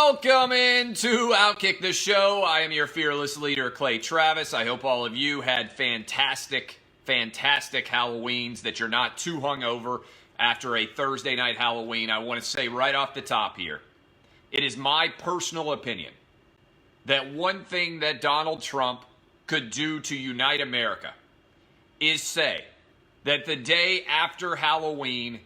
Welcome into Outkick the Show. I am your fearless leader, Clay Travis. I hope all of you had fantastic Halloweens, that you're not too hungover after a Thursday night Halloween. I want to say right off the top here, it is my personal opinion that one thing that Donald Trump could do to unite America is say that the day after Halloween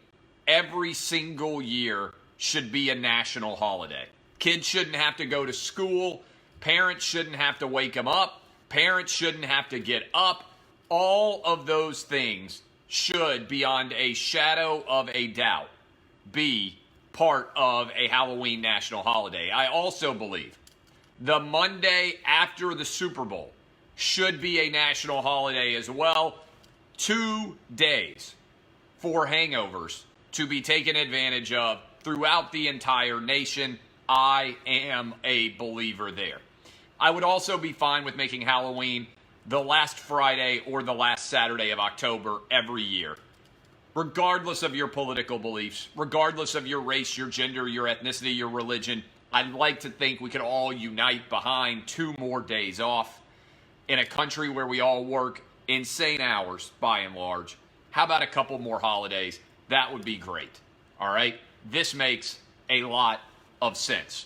every single year should be a national holiday. Kids shouldn't have to go to school. Parents shouldn't have to wake them up. Parents shouldn't have to get up. All of those things should, beyond a shadow of a doubt, be part of a Halloween national holiday. I also believe the Monday after the Super Bowl should be a national holiday as well. 2 days for hangovers to be taken advantage of throughout the entire nation. I am a believer there. I would also be fine with making Halloween the last Friday or the last Saturday of October every year. Regardless of your political beliefs, regardless of your race, your gender, your ethnicity, your religion, I'd like to think we could all unite behind 2 more days off in a country where we all work insane hours by and large. How about a couple more holidays? That would be great. All right? This makes a lot of sense.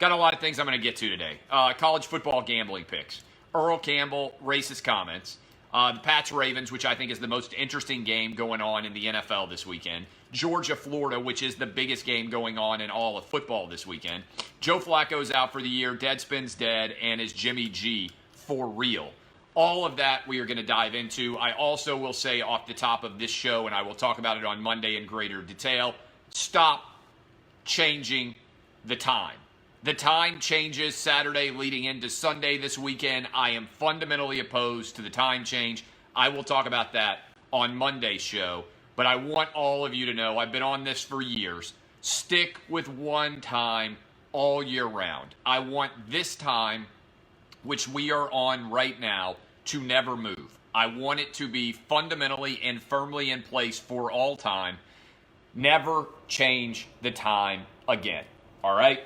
Got a lot of things I'm going to get to today. College football gambling picks. Earl Campbell, racist comments. The Pats-Ravens, which I think is the most interesting game going on in the NFL this weekend. Georgia-Florida, which is the biggest game going on in all of football this weekend. Joe Flacco's out for the year. Deadspin's dead. And is Jimmy G for real? All of that we are going to dive into. I also will say off the top of this show, and I will talk about it on Monday in greater detail, stop changing the time. The time changes Saturday leading into Sunday this weekend. I am fundamentally opposed to the time change. I will talk about that on Monday's show. But I want all of you to know, I've been on this for years. Stick with one time all year round. I want this time, which we are on right now, to never move. I want it to be fundamentally and firmly in place for all time. Never change the time again. All right?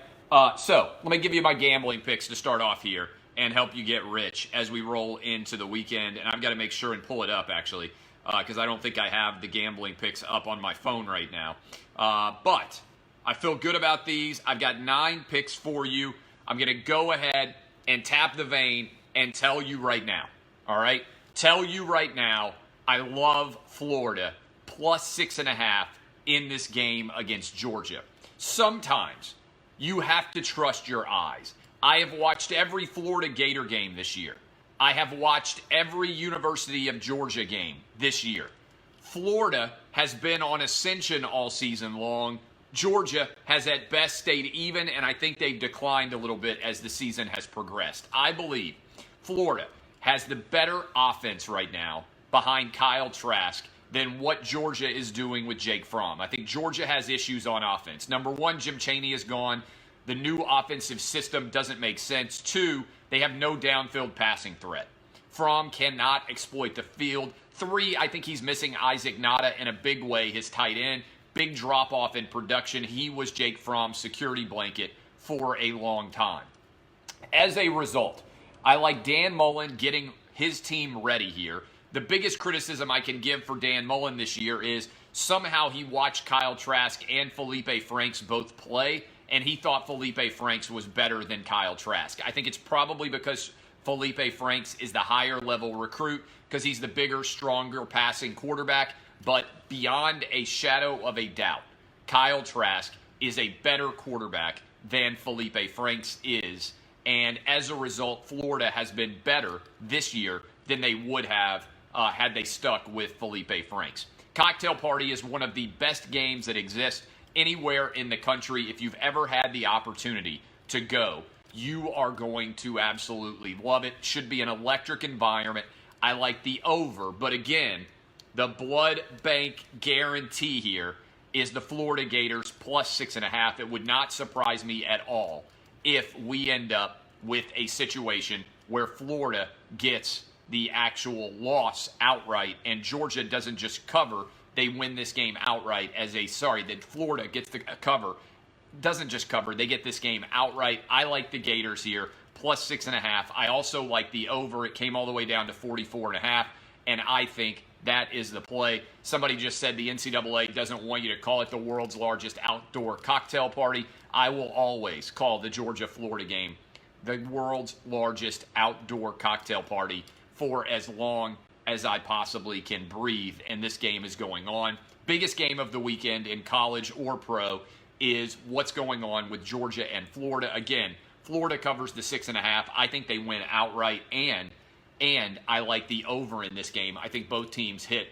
So let me give you my gambling picks to start off here and help you get rich as we roll into the weekend. And I've got to make sure and pull it up, actually, because I don't think I have the gambling picks up on my phone right now. But I feel good about these. I've got 9 picks for you. I'm going to go ahead and tap the vein and tell you right now. All right? Tell you right now, I love Florida plus 6.5 in this game against Georgia. Sometimes you have to trust your eyes. I have watched every Florida Gator game this year. I have watched every University of Georgia game this year. Florida has been on ascension all season long. Georgia has at best stayed even, and I think they've declined a little bit as the season has progressed. I believe Florida has the better offense right now behind Kyle Trask than what Georgia is doing with Jake Fromm. I think Georgia has issues on offense. Number 1, Jim Chaney is gone. The new offensive system doesn't make sense. 2, they have no downfield passing threat. Fromm cannot exploit the field. 3, I think he's missing Isaac Nada in a big way, his tight end. Big drop-off in production. He was Jake Fromm's security blanket for a long time. As a result, I like Dan Mullen getting his team ready here. The biggest criticism I can give for Dan Mullen this year is somehow he watched Kyle Trask and Felipe Franks both play, and he thought Felipe Franks was better than Kyle Trask. I think it's probably because Felipe Franks is the higher level recruit, because he's the bigger, stronger passing quarterback. But beyond a shadow of a doubt, Kyle Trask is a better quarterback than Felipe Franks is. And as a result, Florida has been better this year than they would have had they stuck with Felipe Franks. Cocktail Party is one of the best games that exist anywhere in the country. If you've ever had the opportunity to go, you are going to absolutely love it. Should be an electric environment. I like the over, but again, the blood bank guarantee here is the Florida Gators plus 6.5. It would not surprise me at all if we end up with a situation where Florida gets the actual loss outright and Georgia doesn't just cover, they win this game outright that Florida gets the cover doesn't just cover. They get this game outright. I like the Gators here, plus 6.5. I also like the over. It came all the way down to 44.5, and I think that is the play. Somebody just said the NCAA doesn't want you to call it the world's largest outdoor cocktail party. I will always call the Georgia-Florida game the world's largest outdoor cocktail party for as long as I possibly can breathe, and this game is going on. Biggest game of the weekend in college or pro is what's going on with Georgia and Florida. Again, Florida covers the 6.5. I think they win outright, and I like the over in this game. I think both teams hit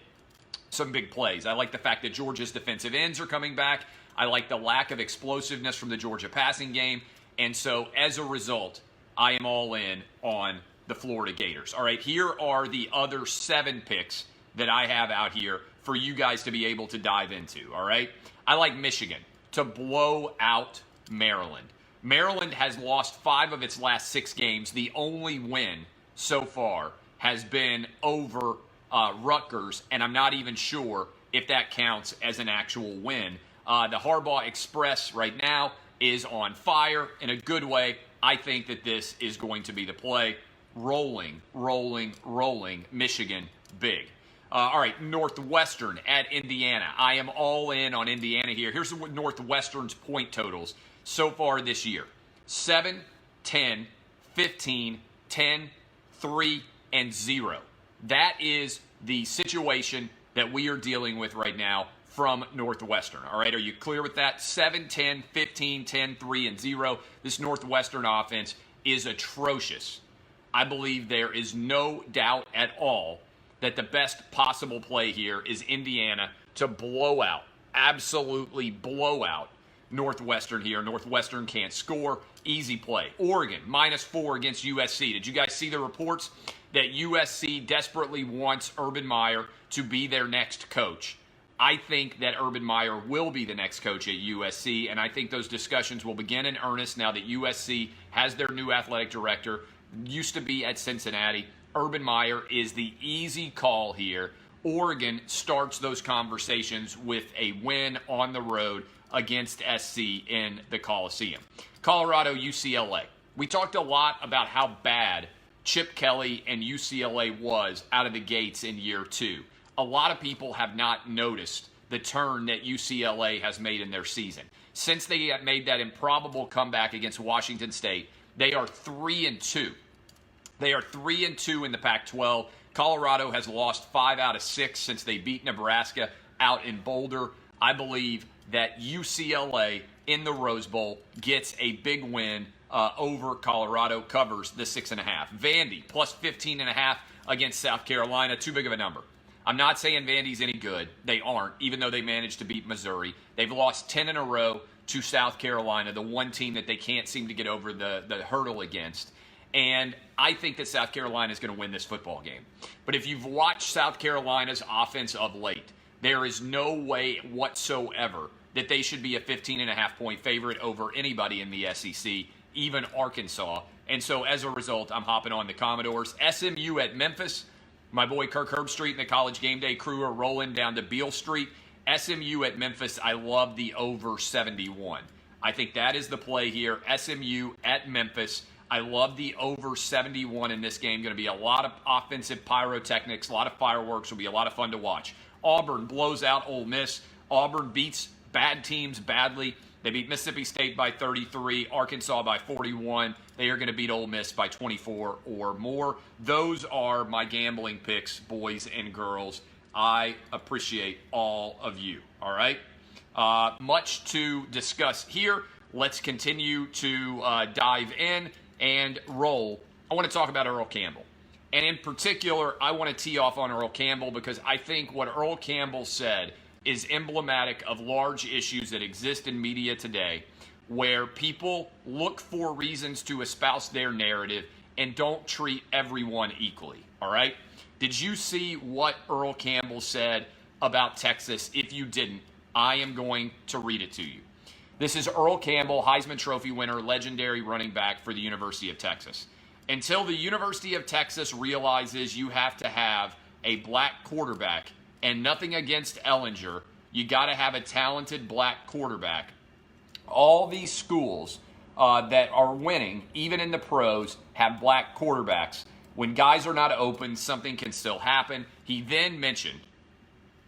some big plays. I like the fact that Georgia's defensive ends are coming back. I like the lack of explosiveness from the Georgia passing game. And so, as a result, I am all in on the Florida Gators. All right, here are the other 7 picks that I have out here for you guys to be able to dive into, all right? I like Michigan to blow out Maryland. Maryland has lost 5 of its last 6 games. The only win so far has been over Rutgers, and I'm not even sure if that counts as an actual win. The Harbaugh Express right now is on fire in a good way. I think that this is going to be the play. Rolling, Michigan big. All right, Northwestern at Indiana. I am all in on Indiana here. Here's Northwestern's point totals so far this year. 7, 10, 15, 10, 3, and 0. That is the situation that we are dealing with right now from Northwestern. All right, are you clear with that? 7, 10, 15, 10, 3, and 0. This Northwestern offense is atrocious. I believe there is no doubt at all that the best possible play here is Indiana to blow out, absolutely blow out Northwestern here. Northwestern can't score. Easy play. Oregon, -4 against USC. Did you guys see the reports that USC desperately wants Urban Meyer to be their next coach? I think that Urban Meyer will be the next coach at USC, and I think those discussions will begin in earnest now that USC has their new athletic director, used to be at Cincinnati. Urban Meyer is the easy call here. Oregon starts those conversations with a win on the road against SC in the Coliseum. Colorado, UCLA. We talked a lot about how bad Chip Kelly and UCLA was out of the gates in year 2. A lot of people have not noticed the turn that UCLA has made in their season. Since they have made that improbable comeback against Washington State, they are 3-2. They are 3-2 in the Pac-12. Colorado has lost 5 out of 6 since they beat Nebraska out in Boulder. I believe that UCLA in the Rose Bowl gets a big win over Colorado, covers the 6.5. Vandy, plus 15.5 against South Carolina. Too big of a number. I'm not saying Vandy's any good. They aren't, even though they managed to beat Missouri. They've lost 10 in a row to South Carolina, the one team that they can't seem to get over the hurdle against. And I think that South Carolina is going to win this football game. But if you've watched South Carolina's offense of late, there is no way whatsoever that they should be a 15.5-point favorite over anybody in the SEC, even Arkansas. And so as a result, I'm hopping on the Commodores. SMU at Memphis. My boy Kirk Herbstreit and the College Game Day crew are rolling down to Beale Street. SMU at Memphis, I love the over 71. I think that is the play here. SMU at Memphis. I love the over 71 in this game. Going to be a lot of offensive pyrotechnics, a lot of fireworks. Will be a lot of fun to watch. Auburn blows out Ole Miss. Auburn beats bad teams badly. They beat Mississippi State by 33, Arkansas by 41. They are going to beat Ole Miss by 24 or more. Those are my gambling picks, boys and girls. I appreciate all of you, all right? Much to discuss here. Let's continue to dive in and roll. I want to talk about Earl Campbell. And in particular, I want to tee off on Earl Campbell because I think what Earl Campbell said is emblematic of large issues that exist in media today where people look for reasons to espouse their narrative and don't treat everyone equally, all right? Did you see what Earl Campbell said about Texas? If you didn't, I am going to read it to you. This is Earl Campbell, Heisman Trophy winner, legendary running back for the University of Texas. Until the University of Texas realizes you have to have a black quarterback, and nothing against Ellinger, you got to have a talented black quarterback. All these schools that are winning, even in the pros, have black quarterbacks. When guys are not open, something can still happen. He then mentioned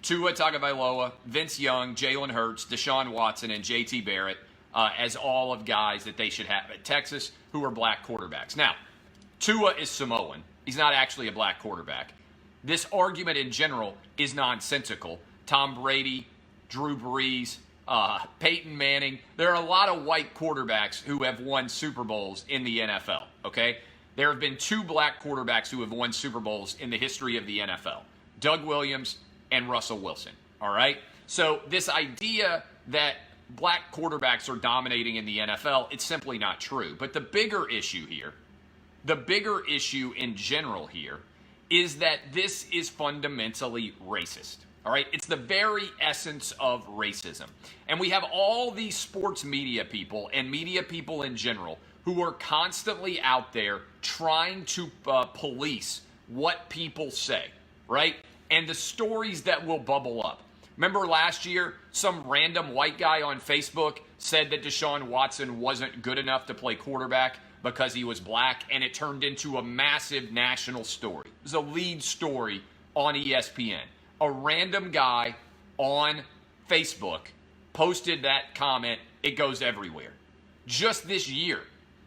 Tua Tagovailoa, Vince Young, Jalen Hurts, Deshaun Watson, and J.T. Barrett as all of guys that they should have at Texas who are black quarterbacks. Now, Tua is Samoan. He's not actually a black quarterback. This argument in general is nonsensical. Tom Brady, Drew Brees, Peyton Manning. There are a lot of white quarterbacks who have won Super Bowls in the NFL, okay? There have been 2 black quarterbacks who have won Super Bowls in the history of the NFL. Doug Williams and Russell Wilson, all right? So this idea that black quarterbacks are dominating in the NFL, it's simply not true. But the bigger issue here, the bigger issue in general here, is that this is fundamentally racist. All right, it's the very essence of racism. And we have all these sports media people and media people in general who are constantly out there trying to police what people say, right? And the stories that will bubble up. Remember last year, some random white guy on Facebook said that Deshaun Watson wasn't good enough to play quarterback because he was black, and it turned into a massive national story. It was a lead story on ESPN. A random guy on Facebook posted that comment. It goes everywhere. Just this year,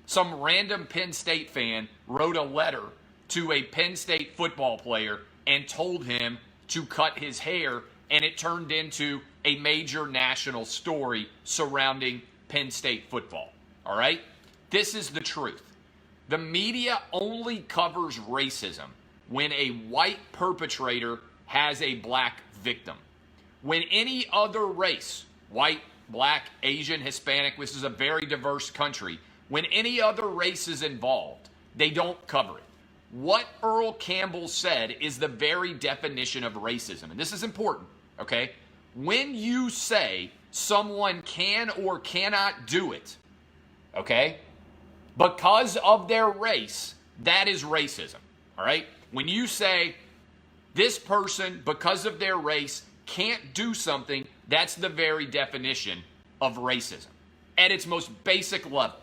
some random Penn State fan wrote a letter to a Penn State football player and told him to cut his hair, and it turned into a major national story surrounding Penn State football. All right? This is the truth. The media only covers racism when a white perpetrator has a black victim. When any other race, white, black, Asian, Hispanic, this is a very diverse country, when any other race is involved, they don't cover it. What Earl Campbell said is the very definition of racism. And this is important, okay? When you say someone can or cannot do it, okay, because of their race, that is racism, all right? When you say this person, because of their race, can't do something, that's the very definition of racism at its most basic level.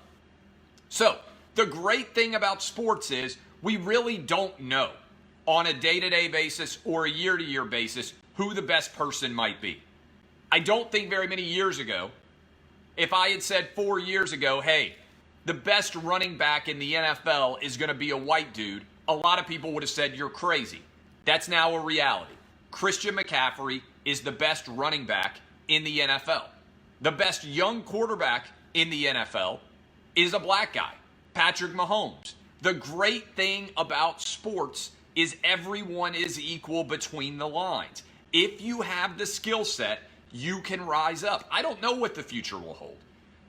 So, the great thing about sports is we really don't know on a day-to-day basis or a year-to-year basis who the best person might be. I don't think very many years ago, if I had said 4 years ago, hey, the best running back in the NFL is going to be a white dude, a lot of people would have said you're crazy. That's now a reality. Christian McCaffrey is the best running back in the NFL. The best young quarterback in the NFL is a black guy, Patrick Mahomes. The great thing about sports is everyone is equal between the lines. If you have the skill set, you can rise up. I don't know what the future will hold.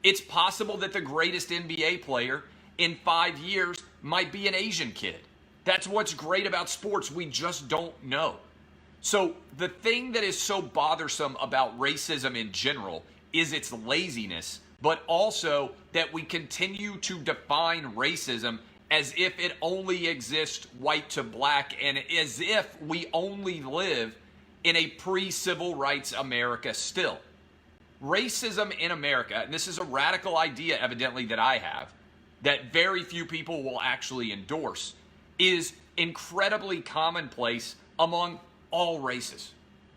It's possible that the greatest NBA player in 5 years might be an Asian kid. That's what's great about sports. We just don't know. So the thing that is so bothersome about racism in general is its laziness, but also that we continue to define racism as if it only exists white to black and as if we only live in a pre-civil rights America still. Racism in America, and this is a radical idea evidently that I have, that very few people will actually endorse, is incredibly commonplace among all races,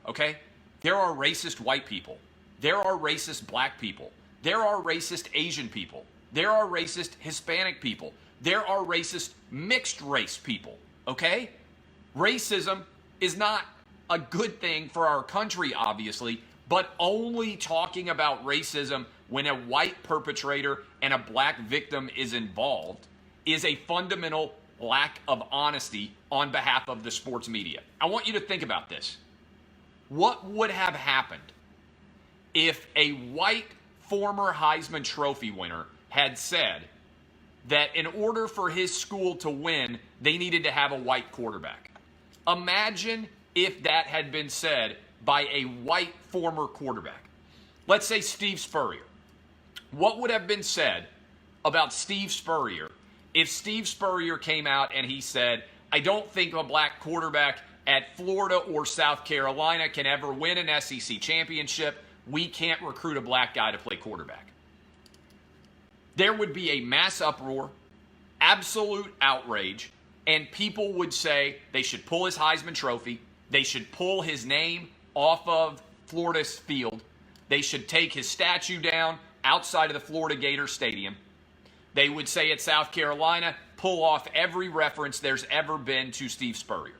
okay? There are racist white people. There are racist black people. There are racist Asian people. There are racist Hispanic people. There are racist mixed race people, okay? Racism is not a good thing for our country, obviously, but only talking about racism when a white perpetrator and a black victim is involved is a fundamental lack of honesty on behalf of the sports media. I want you to think about this. What would have happened if a white former Heisman Trophy winner had said that in order for his school to win, they needed to have a white quarterback? Imagine if that had been said by a white former quarterback. Let's say Steve Spurrier. What would have been said about Steve Spurrier if Steve Spurrier came out and he said, I don't think a black quarterback at Florida or South Carolina can ever win an SEC championship. We can't recruit a black guy to play quarterback. there would be a mass uproar, absolute outrage, and people would say they should pull his Heisman Trophy, they should pull his name off of Florida's field, they should take his statue down outside of the Florida Gators Stadium. They would say at South Carolina, pull off every reference there's ever been to Steve Spurrier.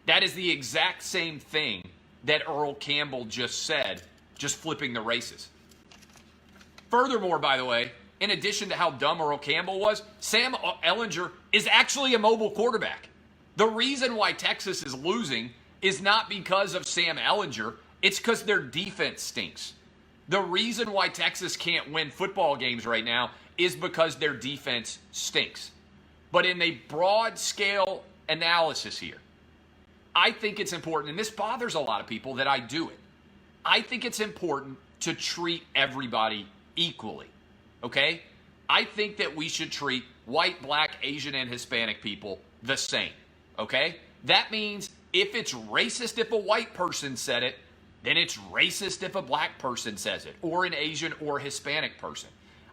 That is the exact same thing that Earl Campbell just said, just flipping the races. Furthermore, by the way, in addition to how dumb Earl Campbell was, Sam Ehlinger is actually a mobile quarterback. The reason why Texas is losing is not because of Sam Ehlinger, it's because their defense stinks. The reason why Texas can't win football games right now is because their defense stinks. But in a broad scale analysis here, I think it's important, and this bothers a lot of people that I do it. I think it's important to treat everybody equally, okay? I think that we should treat white, black, Asian, and Hispanic people the same, okay? That means if it's racist if a white person said it, then it's racist if a black person says it, or an Asian or Hispanic person.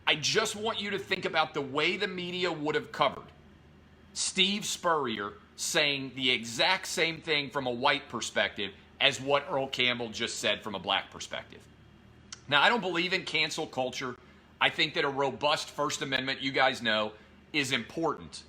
I just want you to think about the way the media would have covered Steve Spurrier saying the exact same thing from a white perspective as what Earl Campbell just said from a black perspective. Now, I don't believe in cancel culture. I think that a robust First Amendment, you guys know, is important.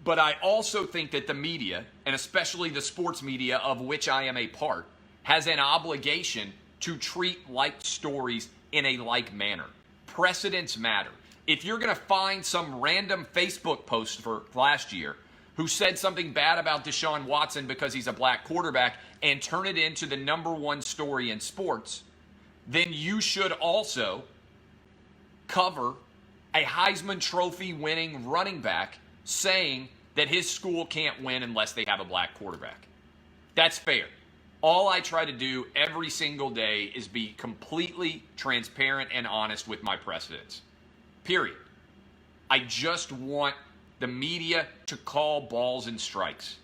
But I also think that the media, and especially the sports media of which I am a part, has an obligation to treat like stories in a like manner. Precedents matter. If you're going to find some random Facebook post for last year who said something bad about Deshaun Watson because he's a black quarterback and turn it into the #1 story in sports, then you should also cover a Heisman Trophy winning running back saying that his school can't win unless they have a black quarterback. That's fair. All I try to do every single day is be completely transparent and honest with my precedents. Period. I just want the media to call balls and strikes.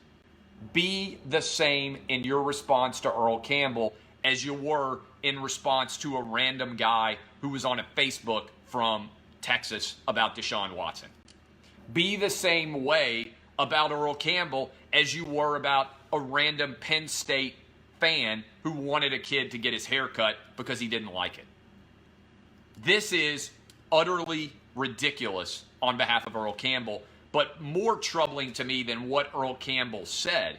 Be the same in your response to Earl Campbell as you were in response to a random guy who was on a Facebook from Texas about Deshaun Watson. Be the same way about Earl Campbell as you were about a random Penn State fan who wanted a kid to get his hair cut because he didn't like it. This is utterly ridiculous on behalf of Earl Campbell, but more troubling to me than what Earl Campbell said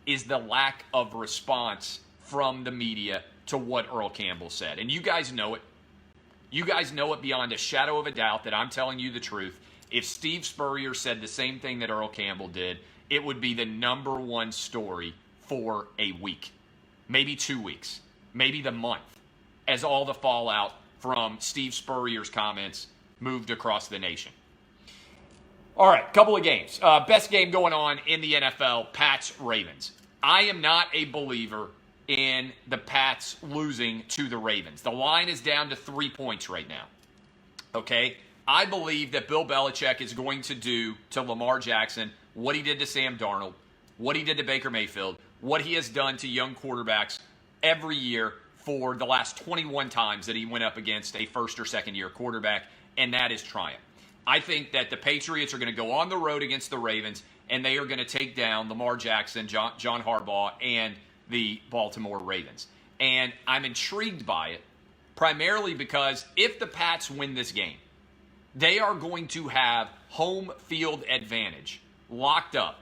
is the lack of response from the media to what Earl Campbell said. And you guys know it. You guys know it beyond a shadow of a doubt that I'm telling you the truth. If Steve Spurrier said the same thing that Earl Campbell did, it would be the #1 story for a week, maybe 2 weeks, maybe the month, as all the fallout from Steve Spurrier's comments moved across the nation. All right, couple of games. Best game going on in the NFL, Pats-Ravens. I am not a believer in the Pats losing to the Ravens. The line is down to 3 points right now. Okay? I believe that Bill Belichick is going to do to Lamar Jackson what he did to Sam Darnold, what he did to Baker Mayfield, what he has done to young quarterbacks every year for the last 21 times that he went up against a first or second year quarterback, and that is triumph. I think that the Patriots are going to go on the road against the Ravens, and they are going to take down Lamar Jackson, John Harbaugh, and the Baltimore Ravens. And I'm intrigued by it, primarily because if the Pats win this game, they are going to have home field advantage locked up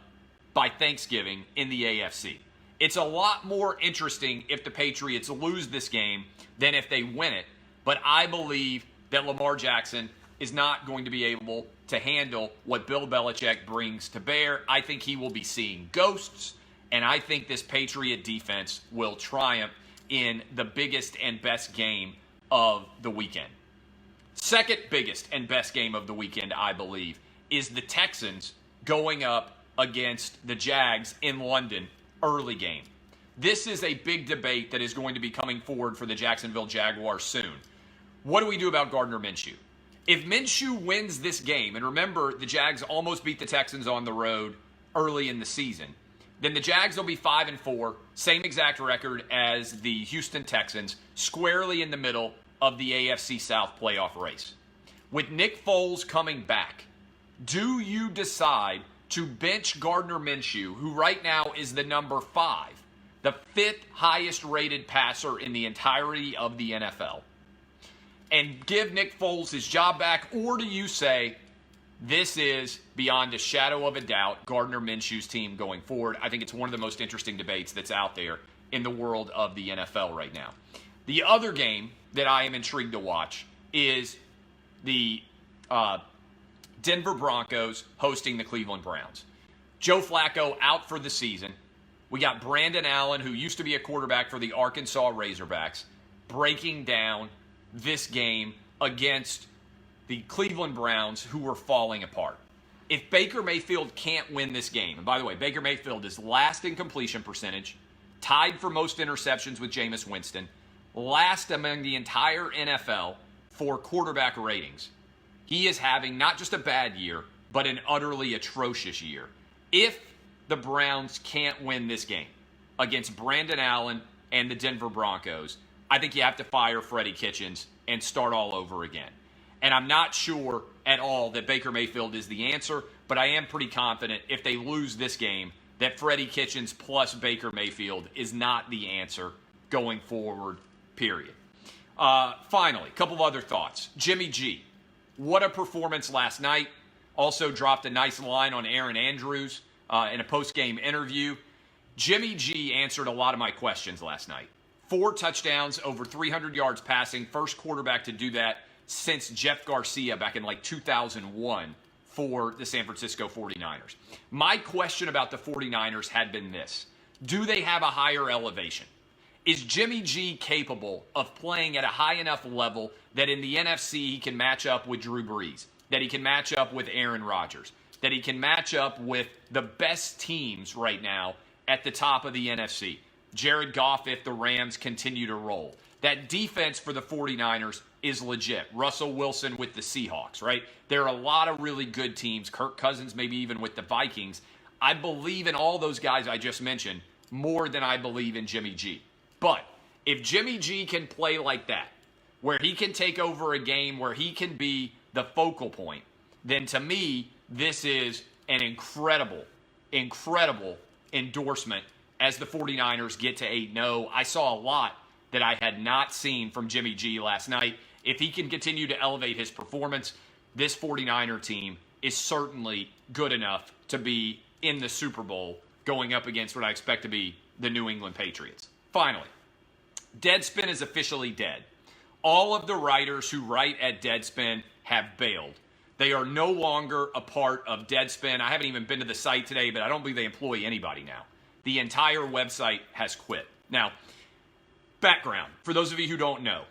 by Thanksgiving in the AFC. It's a lot more interesting if the Patriots lose this game than if they win it, but I believe that Lamar Jackson is not going to be able to handle what Bill Belichick brings to bear. I think he will be seeing ghosts, and I think this Patriot defense will triumph in the biggest and best game of the weekend. Second biggest and best game of the weekend, I believe, is the Texans going up against the Jags in London, early game. This is a big debate that is going to be coming forward for the Jacksonville Jaguars soon. What do we do about Gardner Minshew? If Minshew wins this game, and remember, the Jags almost beat the Texans on the road early in the season, then the Jags will be 5-4, same exact record as the Houston Texans, squarely in the middle of the AFC South playoff race. With Nick Foles coming back, do you decide to bench Gardner Minshew, who right now is the number 5, the 5th highest rated passer in the entirety of the NFL, and give Nick Foles his job back? Or do you say, this is, beyond a shadow of a doubt, Gardner Minshew's team going forward? I think it's one of the most interesting debates that's out there in the world of the NFL right now. The other game that I am intrigued to watch is the Denver Broncos hosting the Cleveland Browns. Joe Flacco out for the season. We got Brandon Allen, who used to be a quarterback for the Arkansas Razorbacks, breaking down this game against the Cleveland Browns, who were falling apart. If Baker Mayfield can't win this game, and by the way, Baker Mayfield is last in completion percentage, tied for most interceptions with Jameis Winston, last among the entire NFL for quarterback ratings. He is having not just a bad year, but an utterly atrocious year. If the Browns can't win this game against Brandon Allen and the Denver Broncos, I think you have to fire Freddie Kitchens and start all over again. And I'm not sure at all that Baker Mayfield is the answer, but I am pretty confident if they lose this game that Freddie Kitchens plus Baker Mayfield is not the answer going forward, period. Finally, a couple of other thoughts. Jimmy G. What a performance last night. Also dropped a nice line on Aaron Andrews in a post-game interview. Jimmy G answered a lot of my questions last night. 4 touchdowns, over 300 yards passing. First quarterback to do that since Jeff Garcia back in 2001 for the San Francisco 49ers. My question about the 49ers had been this. Do they have a higher elevation? Is Jimmy G capable of playing at a high enough level that in the NFC he can match up with Drew Brees, that he can match up with Aaron Rodgers, that he can match up with the best teams right now at the top of the NFC? Jared Goff if the Rams continue to roll. That defense for the 49ers is legit. Russell Wilson with the Seahawks, right? There are a lot of really good teams. Kirk Cousins maybe even with the Vikings. I believe in all those guys I just mentioned more than I believe in Jimmy G. But if Jimmy G can play like that, where he can take over a game, where he can be the focal point, then to me, this is an incredible endorsement as the 49ers get to 8-0. I saw a lot that I had not seen from Jimmy G last night. If he can continue to elevate his performance, this 49er team is certainly good enough to be in the Super Bowl going up against what I expect to be the New England Patriots. Finally, Deadspin is officially dead. All of the writers who write at Deadspin have bailed. They are no longer a part of Deadspin. I haven't even been to the site today, but I don't believe they employ anybody now. The entire website has quit. Now, background, for those of you who don't know,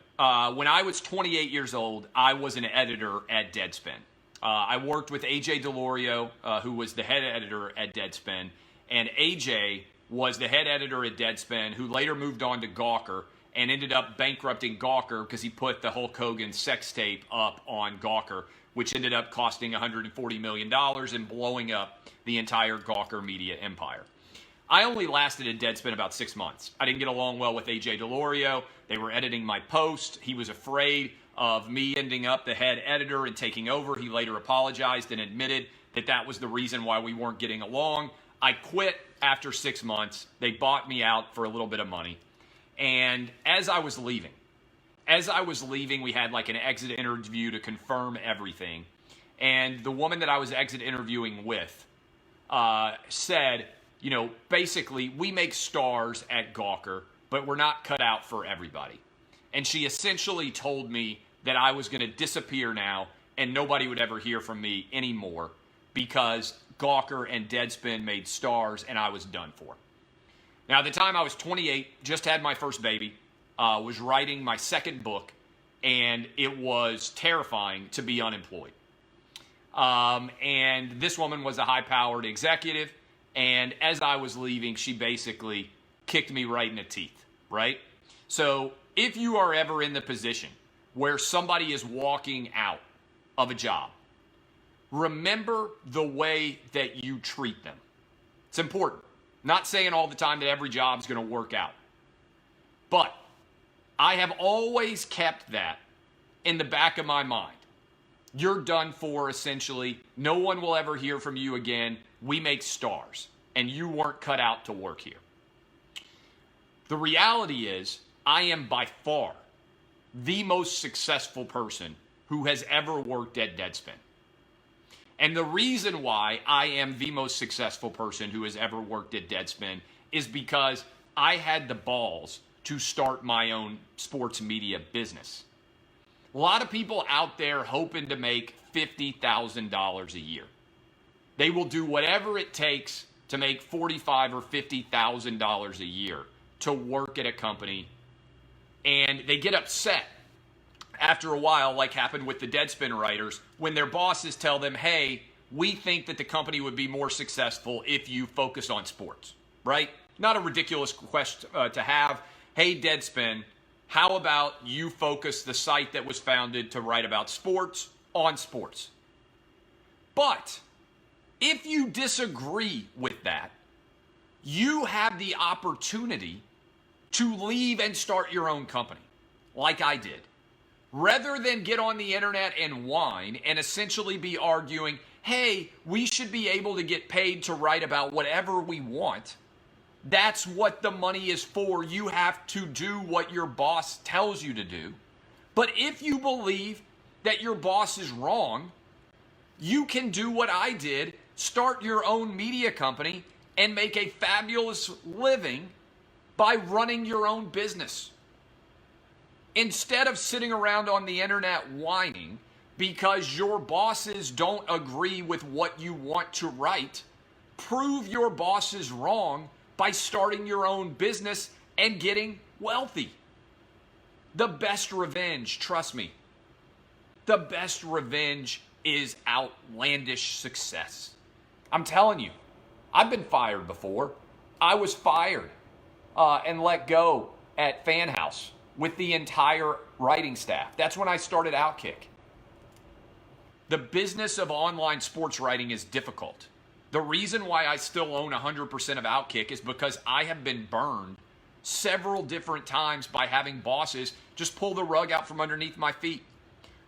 when I was 28 years old, I was an editor at Deadspin. I worked with AJ DeLorio, who was the head editor at Deadspin, and AJ was the head editor at Deadspin, who later moved on to Gawker and ended up bankrupting Gawker because he put the Hulk Hogan sex tape up on Gawker, which ended up costing $140 million and blowing up the entire Gawker media empire. I only lasted at Deadspin about 6 months. I didn't get along well with AJ DeLorio. They were editing my post. He was afraid of me ending up the head editor and taking over. He later apologized and admitted that that was the reason why we weren't getting along. I quit after 6 months. They bought me out for a little bit of money. And as I was leaving, we had like an exit interview to confirm everything. And the woman that I was exit interviewing with said, you know, basically, we make stars at Gawker, but we're not cut out for everybody. And she essentially told me that I was going to disappear now and nobody would ever hear from me anymore because Gawker and Deadspin made stars and I was done for. Now, at the time I was 28, just had my first baby, was writing my second book, and it was terrifying to be unemployed. And this woman was a high-powered executive, and as I was leaving, she basically kicked me right in the teeth, right? So if you are ever in the position where somebody is walking out of a job, remember the way that you treat them. It's important. Not saying all the time that every job is going to work out. But I have always kept that in the back of my mind. You're done for, essentially. No one will ever hear from you again. We make stars, and you weren't cut out to work here. The reality is, I am by far the most successful person who has ever worked at Deadspin. And the reason why I am the most successful person who has ever worked at Deadspin is because I had the balls to start my own sports media business. A lot of people out there hoping to make $50,000 a year. They will do whatever it takes to make $45,000 or $50,000 a year to work at a company, and they get upset after a while, like happened with the Deadspin writers, when their bosses tell them, hey, we think that the company would be more successful if you focus on sports, right? Not a ridiculous question to have. Hey, Deadspin, how about you focus the site that was founded to write about sports on sports? But if you disagree with that, you have the opportunity to leave and start your own company, like I did. Rather than get on the internet and whine and essentially be arguing, hey, we should be able to get paid to write about whatever we want. That's what the money is for. You have to do what your boss tells you to do. But if you believe that your boss is wrong, you can do what I did, start your own media company and make a fabulous living by running your own business. Instead of sitting around on the internet whining because your bosses don't agree with what you want to write, prove your bosses wrong by starting your own business and getting wealthy. The best revenge, trust me, the best revenge is outlandish success. I'm telling you, I've been fired before. I was fired and let go at Fan House with the entire writing staff. That's when I started Outkick. The business of online sports writing is difficult. The reason why I still own 100% of Outkick is because I have been burned several different times by having bosses just pull the rug out from underneath my feet.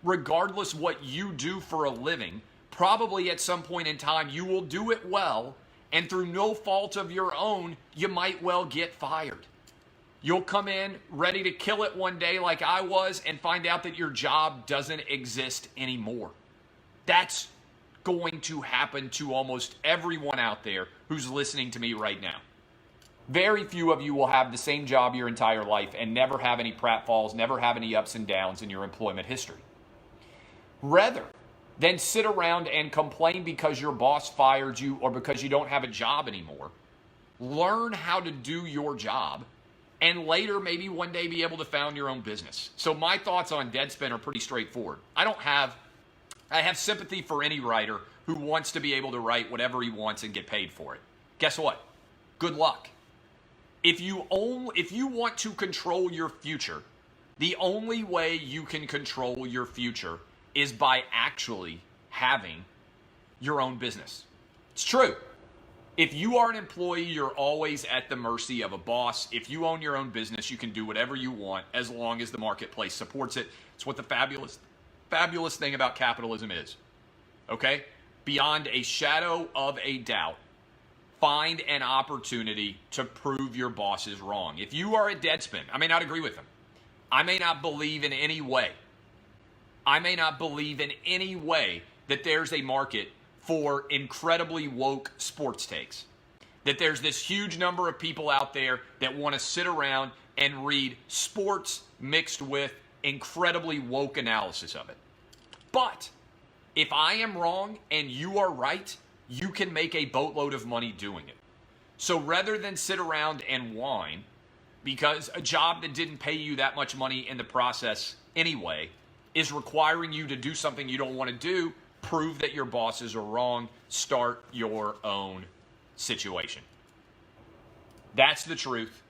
Regardless what you do for a living, probably at some point in time you will do it well, and through no fault of your own, you might well get fired. You'll come in ready to kill it one day like I was and find out that your job doesn't exist anymore. That's going to happen to almost everyone out there who's listening to me right now. Very few of you will have the same job your entire life and never have any pratfalls, never have any ups and downs in your employment history. Rather than sit around and complain because your boss fired you or because you don't have a job anymore, learn how to do your job and later maybe one day be able to found your own business. So my thoughts on Deadspin are pretty straightforward. I have sympathy for any writer who wants to be able to write whatever he wants and get paid for it. Guess what? Good luck. If you want to control your future, the only way you can control your future is by actually having your own business. It's true. If you are an employee, you're always at the mercy of a boss. If you own your own business, you can do whatever you want as long as the marketplace supports it. It's what the fabulous thing about capitalism is. Okay? Beyond a shadow of a doubt, find an opportunity to prove your bosses wrong. If you are a Deadspin, I may not agree with them. I may not believe in any way. That there's a market for incredibly woke sports takes. That there's this huge number of people out there that want to sit around and read sports mixed with incredibly woke analysis of it. But if I am wrong and you are right, you can make a boatload of money doing it. So rather than sit around and whine because a job that didn't pay you that much money in the process anyway is requiring you to do something you don't want to do, prove that your bosses are wrong, start your own situation. That's the truth.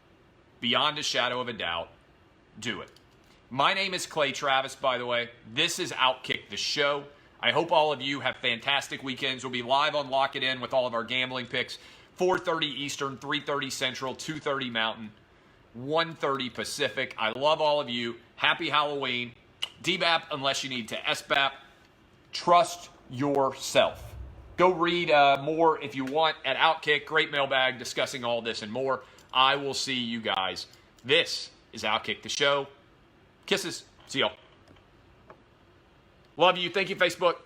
Beyond a shadow of a doubt, do it. My name is Clay Travis, by the way. This is Outkick the Show. I hope all of you have fantastic weekends. We'll be live on Lock It In with all of our gambling picks. 4:30 Eastern, 3:30 Central, 2:30 Mountain, 1:30 Pacific. I love all of you. Happy Halloween. DBAP unless you need to SBAP. Trust yourself. Go read more if you want at Outkick. Great mailbag discussing all this and more. I will see you guys. This is Outkick the Show. Kisses. See y'all. Love you. Thank you, Facebook.